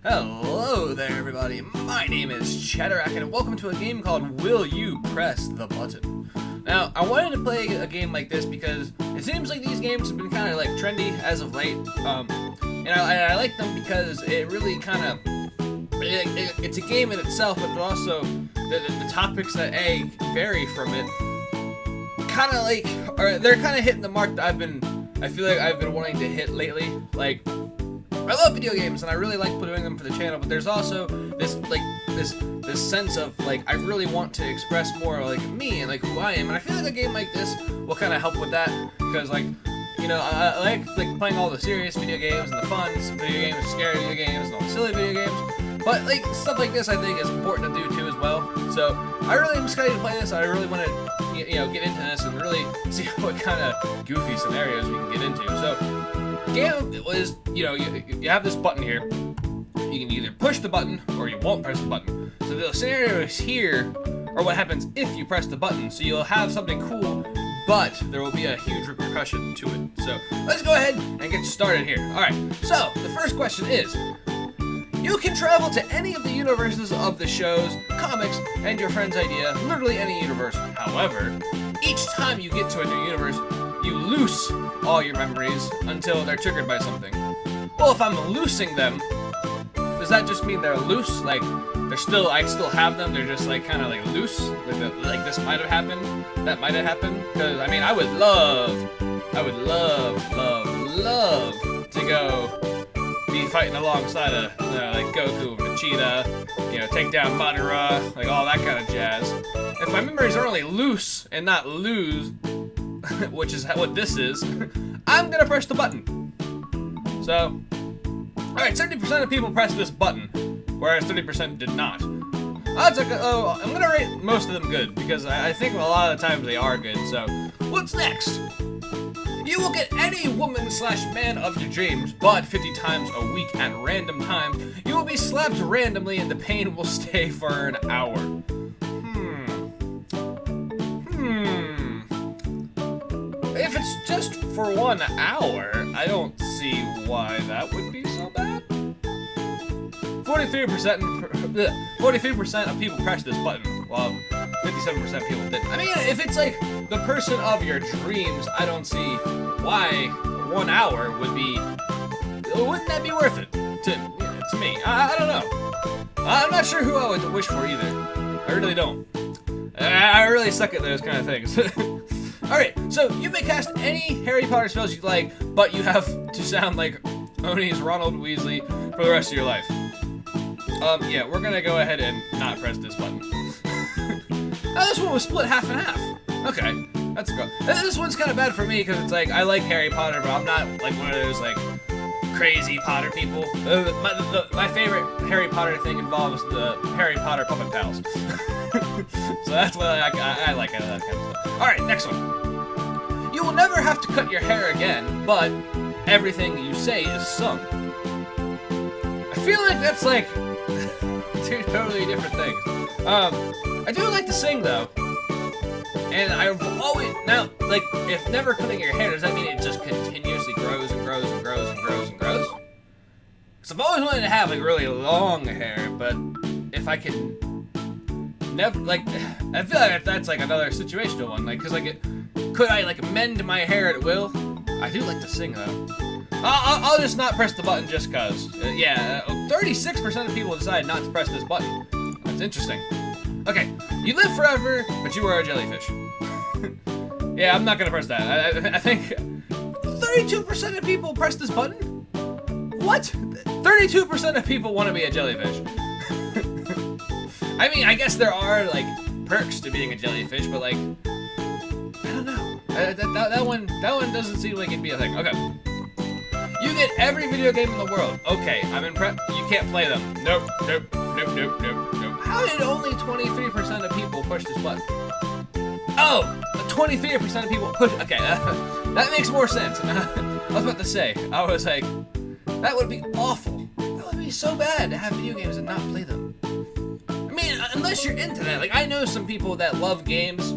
Hello there, everybody. My name is Chadarak, and welcome to a game called Will You Press the Button? Now, I wanted to play a game like this because it seems like these games have been kind of like trendy as of late, and I like them because it really kind of it's a game in itself, but also the topics that vary from it, kind of like they're kind of hitting the mark that I feel like I've been wanting to hit lately. Like, I love video games and I really like doing them for the channel, but there's also this sense of like I really want to express more like me and like who I am, and I feel like a game like this will kind of help with that because like, you know, I like playing all the serious video games and the fun video games, scary video games, and all the silly video games, but like stuff like this I think is important to do too as well. So I really am excited to play this. I really want to get into this and really see what kind of goofy scenarios we can get into. So game was, you have this button here. You can either push the button or you won't press the button. So the scenarios here are what happens if you press the button. So you'll have something cool, but there will be a huge repercussion to it. So let's go ahead and get started here. Alright, so the first question is, you can travel to any of the universes of the shows, comics, and your friend's idea, literally any universe. However, each time you get to a new universe, you lose all your memories until they're triggered by something. Well, if I'm losing them, does that just mean they're loose? Like, I still have them, they're just like kind of like loose? Like this might have happened, that might have happened? Because, I mean, I would love to go be fighting alongside like Goku, Vegeta, take down Madara, like all that kind of jazz. If my memories are only loose and not lose, which is what this is, I'm gonna press the button. So, alright, 70% of people pressed this button, whereas 30% did not. I'm gonna rate most of them good, because I think a lot of the times they are good. So, what's next? You will get any woman/man of your dreams, but 50 times a week at random times. You will be slapped randomly and the pain will stay for an hour. If it's just for 1 hour, I don't see why that would be so bad. 43% of people pressed this button, while 57% of people didn't. I mean, if it's like the person of your dreams, I don't see why 1 hour wouldn't that be worth it to me? I don't know. I'm not sure who I would wish for either. I really don't. I really suck at those kind of things. Alright, so you may cast any Harry Potter spells you like, but you have to sound like Oni's Ronald Weasley for the rest of your life. Yeah, we're gonna go ahead and not press this button. Oh, this one was split half and half. Okay, that's a go. This one's kind of bad for me because it's like, I like Harry Potter, but I'm not like one of those like crazy Potter people. My favorite Harry Potter thing involves the Harry Potter puppet pals. So that's what I like out of that kind of stuff. Alright, next one. You will never have to cut your hair again, but everything you say is sung. I feel like that's like two totally different things. I do like to sing though. And I've always, now, like, if never cutting your hair, does that mean it just continuously grows and grows and grows and grows and grows? Because I've always wanted to have like really long hair, but if I can never, like, I feel like that's like another situational one, like, cause like, could I like mend my hair at will? I do like to sing though. I'll just not press the button just cause. Yeah, 36% of people decide not to press this button. That's interesting. Okay, you live forever, but you are a jellyfish. Yeah, I'm not gonna press that. I think 32% of people press this button? What? 32% of people want to be a jellyfish. I mean, I guess there are, like, perks to being a jellyfish, but, like, I don't know. That one doesn't seem like it'd be a thing. Okay. You get every video game in the world. Okay, I'm impressed. You can't play them. Nope. How did only 23% of people push this button? Oh, 23% of people push. Okay, that makes more sense. I was about to say, I was like, that would be awful. That would be so bad to have video games and not play them. I mean, unless you're into that. Like, I know some people that love games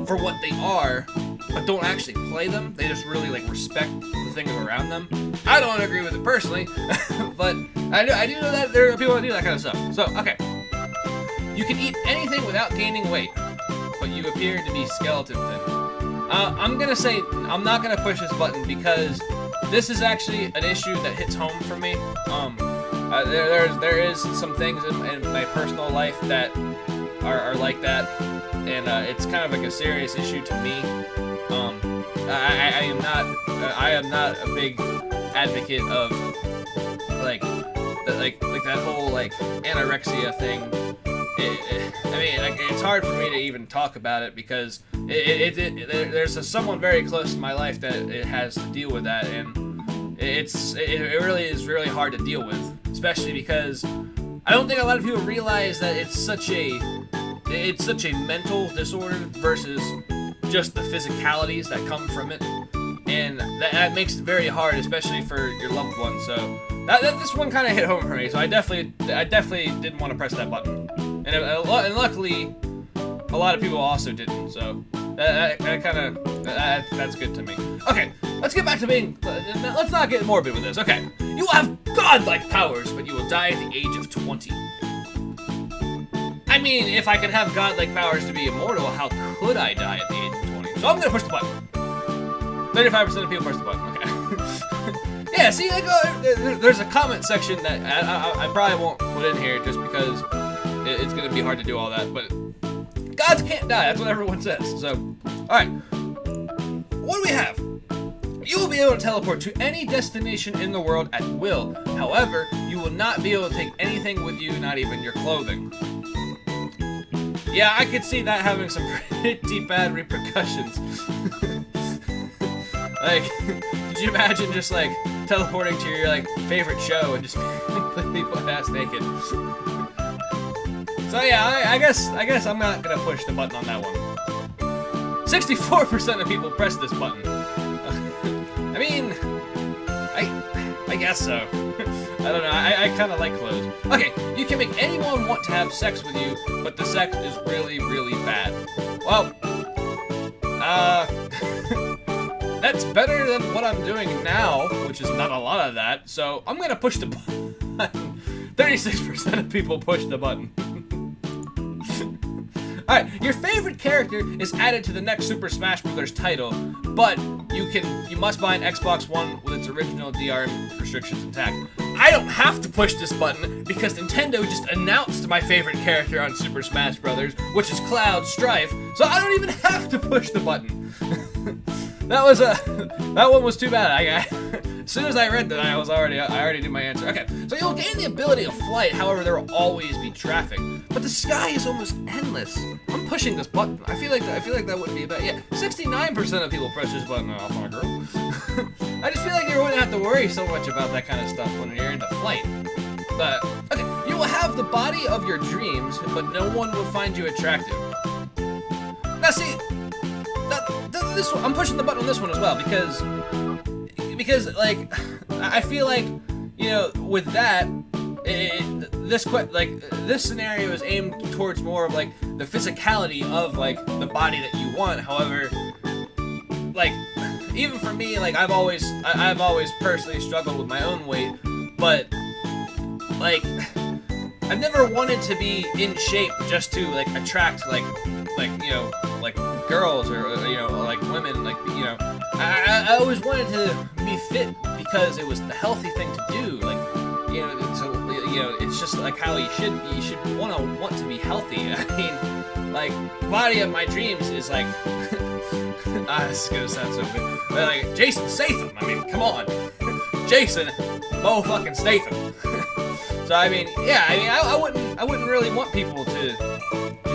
for what they are, but don't actually play them. They just really like respect the things around them. I don't agree with it personally, but I do know that there are people that do that kind of stuff. So, okay. You can eat anything without gaining weight, but you appear to be skeleton thin. I'm gonna say I'm not gonna push this button because this is actually an issue that hits home for me. There is some things in my personal life that are like that, and it's kind of like a serious issue to me. I am not a big advocate of like that whole like anorexia thing. I mean, like, it's hard for me to even talk about it because there's someone very close to my life that it has to deal with that, and it really is really hard to deal with, especially because I don't think a lot of people realize that it's such a mental disorder versus just the physicalities that come from it, and that makes it very hard, especially for your loved ones. So this one kind of hit home for me. So I definitely didn't want to press that button, and luckily a lot of people also didn't. So that's good to me. Okay, let's get back to being. Let's not get morbid with this. Okay, you will have godlike powers, but you will die at the age of 20. I mean, if I could have godlike powers to be immortal, how could I die at the age of 20? So I'm gonna push the button. 35% of people push the button. Okay. Yeah. See, like, there's a comment section that I probably won't put in here just because it's gonna be hard to do all that. But gods can't die. That's what everyone says. So, all right. What do we have? You will be able to teleport to any destination in the world at will. However, you will not be able to take anything with you, not even your clothing. Yeah, I could see that having some pretty bad repercussions. Like, could you imagine just like teleporting to your like favorite show and just being completely butt-ass naked? So yeah, I guess I'm not gonna push the button on that one. 64% of people press this button. I mean, I guess so. I don't know, I kind of like clothes. Okay, you can make anyone want to have sex with you, but the sex is really, really bad. Well, that's better than what I'm doing now, which is not a lot of that, so I'm gonna push the button. 36% of people push the button. Alright, your favorite character is added to the next Super Smash Bros. Title, but you must buy an Xbox One with its original DRM restrictions intact. I don't have to push this button because Nintendo just announced my favorite character on Super Smash Bros., which is Cloud Strife, so I don't even have to push the button. That one was too bad. As soon as I read that, I already knew my answer. Okay, so you'll gain the ability of flight, however, there will always be traffic. But the sky is almost endless. I'm pushing this button. I feel like that wouldn't be bad. Yeah, 69% of people press this button off on a girl. I just feel like you wouldn't have to worry so much about that kind of stuff when you're into flight. But okay, you will have the body of your dreams, but no one will find you attractive. Now see, this one, I'm pushing the button on this one as well because like I feel like, you know, with that this scenario is aimed towards more of like the physicality of like the body that you want. However, like even for me, like I've always personally struggled with my own weight, but like I've never wanted to be in shape just to like attract like you know, like girls or you know, like women, like, you know, I always wanted to be fit because it was the healthy thing to do, like, you know, so, you know, it's just like how you should want to be healthy. I mean, like, the body of my dreams is like, this is gonna sound so good, but like Jason Statham. I mean, come on, Jason, fucking Statham. So I mean, yeah, I mean, I wouldn't really want people to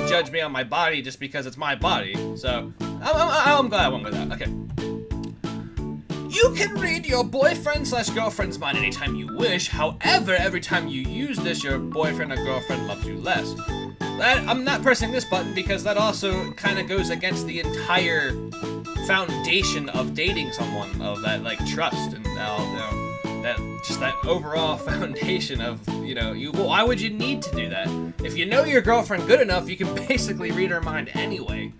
judge me on my body just because it's my body. So I'm glad I went with that. Okay. You can read your boyfriend/girlfriend's mind anytime you wish. However, every time you use this, your boyfriend or girlfriend loves you less. I'm not pressing this button because that also kind of goes against the entire foundation of dating someone, of that like trust and that overall foundation of, you know, why would you need to do that? If you know your girlfriend good enough, you can basically read her mind anyway.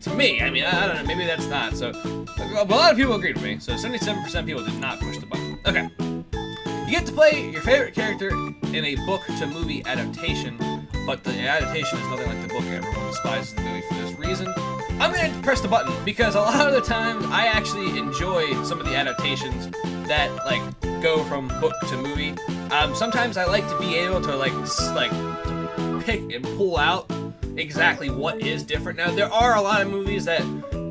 To me, I mean, I don't know, maybe that's not. So, a lot of people agreed with me. So 77% of people did not push the button. Okay. You get to play your favorite character in a book-to-movie adaptation, but the adaptation is nothing like the book. Everyone despises the movie for this reason. I'm going to press the button because a lot of the times I actually enjoy some of the adaptations that like go from book to movie. Sometimes I like to be able to like to pick and pull out exactly what is different. Now there are a lot of movies that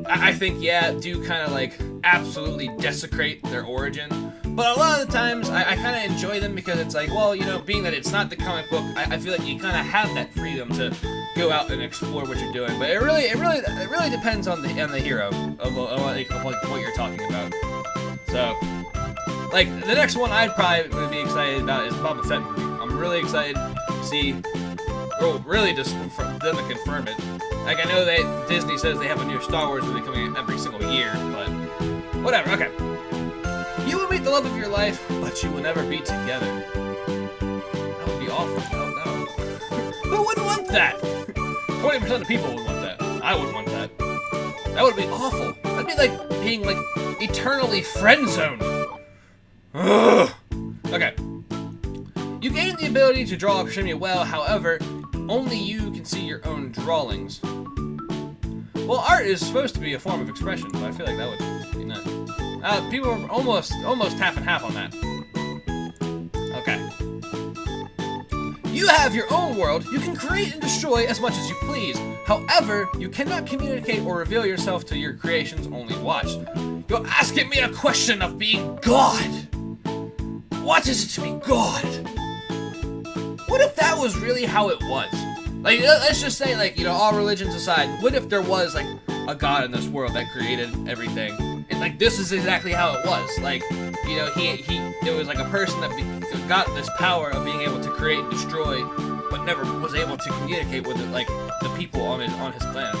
I think do kind of like absolutely desecrate their origin. But a lot of the times, I kind of enjoy them because it's like, well, you know, being that it's not the comic book, I feel like you kind of have that freedom to go out and explore what you're doing. But it really depends on the hero of what you're talking about. So, like the next one I'd probably be excited about is the Boba Fett movie. I'm really excited to see, or really just for them to confirm it. Like I know that Disney says they have a new Star Wars movie coming out every single year, but whatever. Okay. You will meet the love of your life, but you will never be together. That would be awful. No. Who would want that? 20% of people would want that. I would want that. That would be awful. That'd be like being like eternally friend-zoned. Ugh. Okay. You gain the ability to draw extremely well, however, only you can see your own drawings. Well, art is supposed to be a form of expression, but I feel like that would be nuts. People are almost half and half on that. Okay. You have your own world. You can create and destroy as much as you please. However, you cannot communicate or reveal yourself to your creations, only watch. You're asking me a question of being God. What is it to be God? What if that was really how it was? Like, let's just say, like, you know, all religions aside, what if there was, like, a God in this world that created everything? And, like, this is exactly how it was. Like, you know, it was, like, a person that got this power of being able to create and destroy, but never was able to communicate with it, like, the people on his planet.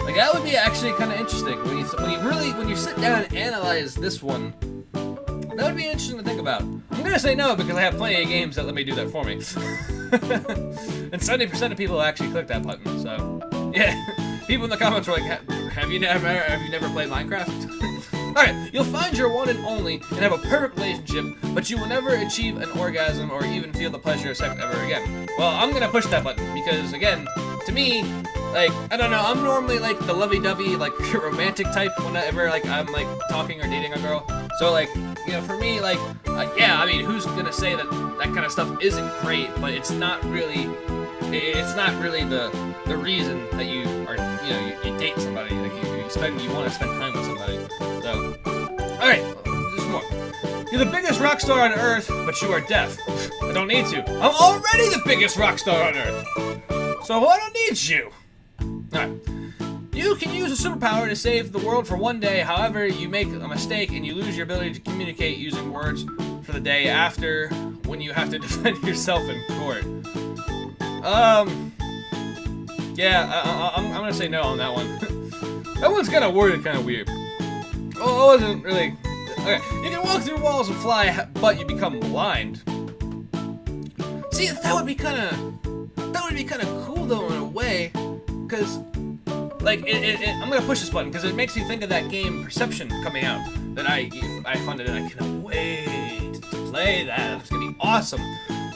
Like, that would be actually kind of interesting. When you sit down and analyze this one, that would be interesting to think about. I'm gonna say no because I have plenty of games that let me do that for me. And 70% of people actually click that button, so yeah. People in the comments were like, have you never played Minecraft? Alright, you'll find your one and only and have a perfect relationship, but you will never achieve an orgasm or even feel the pleasure of sex ever again. Well, I'm gonna push that button because, again, to me, like, I don't know, I'm normally like the lovey-dovey, like, romantic type whenever, like, I'm like talking or dating a girl. So, like, you know, for me, like, yeah, I mean, who's gonna say that kind of stuff isn't great, but it's not really the reason that you are, you know, you date somebody, like, you want to spend time with somebody. So, alright, there's more. You're the biggest rock star on Earth, but you are deaf. I don't need to. I'm already the biggest rock star on Earth. So I don't need you. Alright. You can use a superpower to save the world for one day, however, you make a mistake and you lose your ability to communicate using words for the day after when you have to defend yourself in court. Yeah, I'm gonna say no on that one. That one's kind of worded kind of weird. Oh, it wasn't really... Okay, you can walk through walls and fly, but you become blind. See, that would be kind of cool though in a way, because... Like, I'm gonna push this button because it makes me think of that game Perception coming out that I funded and I cannot wait to play that. It's gonna be awesome.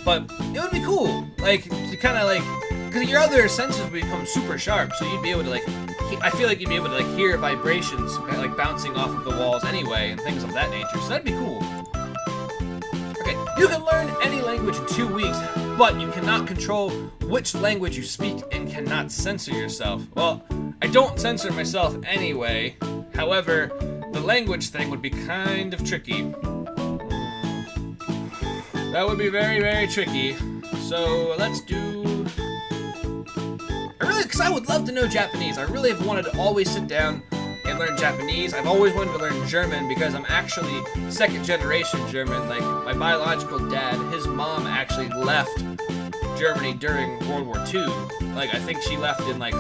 But it would be cool, like, to kind of like, because your other senses would become super sharp, so you'd be able to like, I feel like you'd be able to like hear vibrations like bouncing off of the walls anyway and things of that nature. So that'd be cool. Okay, you can learn any language in 2 weeks, but you cannot control which language you speak and cannot censor yourself. Well, I don't censor myself anyway. However, the language thing would be kind of tricky. That would be very, very tricky. So let's do... because I would love to know Japanese. I really have wanted to always sit down and learn Japanese. I've always wanted to learn German because I'm actually second generation German. Like, my biological dad, his mom actually left Germany during World War II. Like, I think she left in like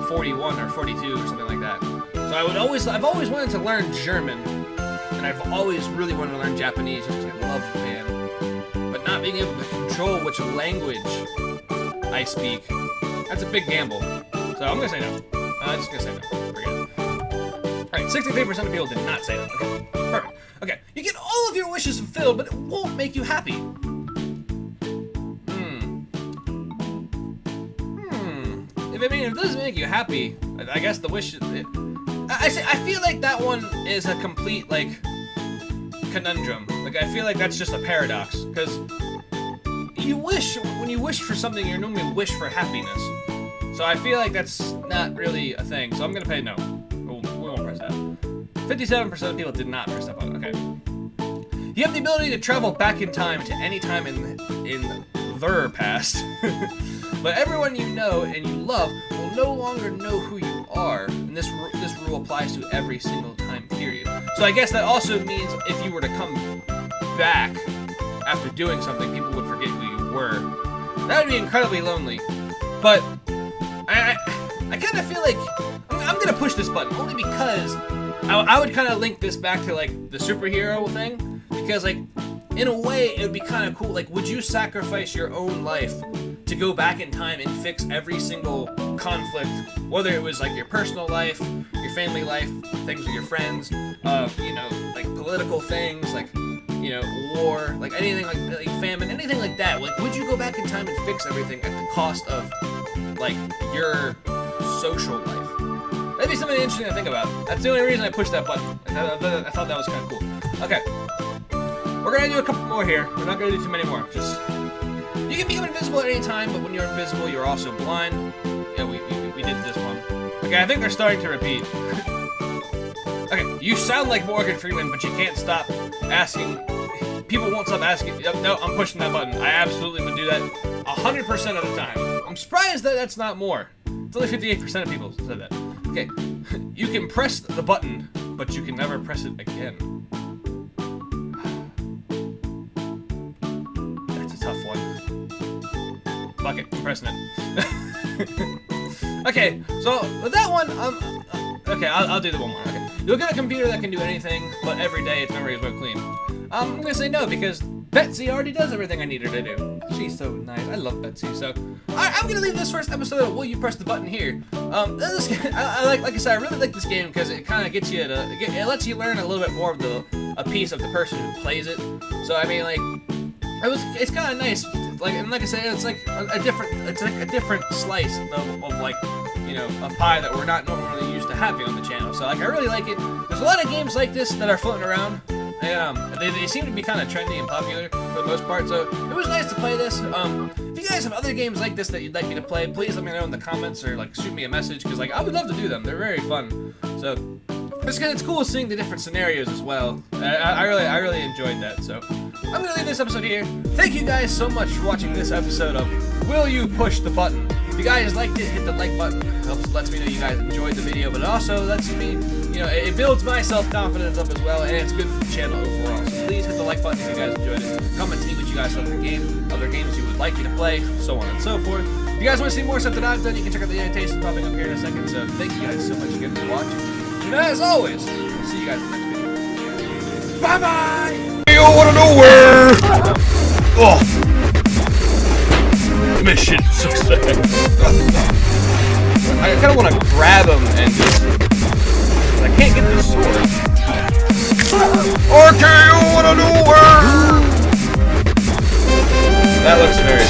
41 or 42 or something like that. So I've always wanted to learn German, and I've always really wanted to learn Japanese because I love Japan. But not being able to control which language I speak, that's a big gamble. So I'm gonna say no. I'm just gonna say no. Forget it. Alright, 63% of people did not say that. Okay, perfect. Okay, you get all of your wishes fulfilled, but it won't make you happy. If it doesn't make you happy, I guess the wish. I feel like that one is a complete like conundrum. Like I feel like that's just a paradox because when you wish for something, you normally wish for happiness. So I feel like that's not really a thing. So I'm gonna say no. We won't press that. 57% of people did not press that button. Okay. You have the ability to travel back in time to any time in their past. But everyone you know and you love will no longer know who you are, and this rule applies to every single time period. So I guess that also means if you were to come back after doing something, people would forget who you were. That would be incredibly lonely. But I kind of feel like I'm gonna push this button only because I would kind of link this back to like the superhero thing, because like in a way it would be kind of cool. Like, would you sacrifice your own life to go back in time and fix every single conflict, whether it was like your personal life, your family life, things with your friends, you know, like political things, like, you know, war, like anything like famine, anything like that. Like, would you go back in time and fix everything at the cost of like your social life? That'd be something interesting to think about. That's the only reason I pushed that button. I thought that was kind of cool. Okay, we're gonna do a couple more here. We're not gonna do too many more. Just you can become invisible at any time, but when you're invisible, you're also blind. Yeah, we did this one. Okay, I think they're starting to repeat. Okay, you sound like Morgan Freeman, but you can't stop asking. People won't stop asking. No, I'm pushing that button. I absolutely would do that 100% of the time. I'm surprised that that's not more. It's only 58% of people said that. Okay, you can press the button, but you can never press it again. That's a tough one. Fuck it, I'm pressing it. Okay, so with that one, okay, I'll do the one more. Okay, you'll get a computer that can do anything, but every day its memory is wiped clean. I'm gonna say no because Betsy already does everything I need her to do. She's so nice. I love Betsy. So I'm gonna leave this first episode of Will You Press the Button here. Like I said, I really like this game because it kind of gets you to it lets you learn a little bit more of a piece of the person who plays it. So I mean, like it's kind of nice. Like I said, it's like a different slice of like, you know, a pie that we're not normally used to having on the channel. So like I really like it. There's a lot of games like this that are floating around. They seem to be kind of trendy and popular for the most part, so it was nice to play this. If you guys have other games like this that you'd like me to play, please let me know in the comments or like shoot me a message, because like I would love to do them. They're very fun. So it's cool seeing the different scenarios as well. I really enjoyed that. So I'm gonna leave this episode here. Thank you guys so much for watching this episode of Will You Push the Button? If you guys liked it, hit the like button. It lets me know you guys enjoyed the video, but it also lets me, you know, it builds my self-confidence up as well, and it's good for the channel overall. So please hit the like button if you guys enjoyed it. Comment to me what you guys thought of the game, other games you would like me to play, so on and so forth. If you guys want to see more stuff that I've done, you can check out the annotations popping up here in a second. So thank you guys so much again for watching. And as always, I'll see you guys in the next video. Bye-bye! You wanna know where? Oh. Mission success. I kind of want to grab him and just... I can't get the sword. Okay, you wanna know where? That looks very...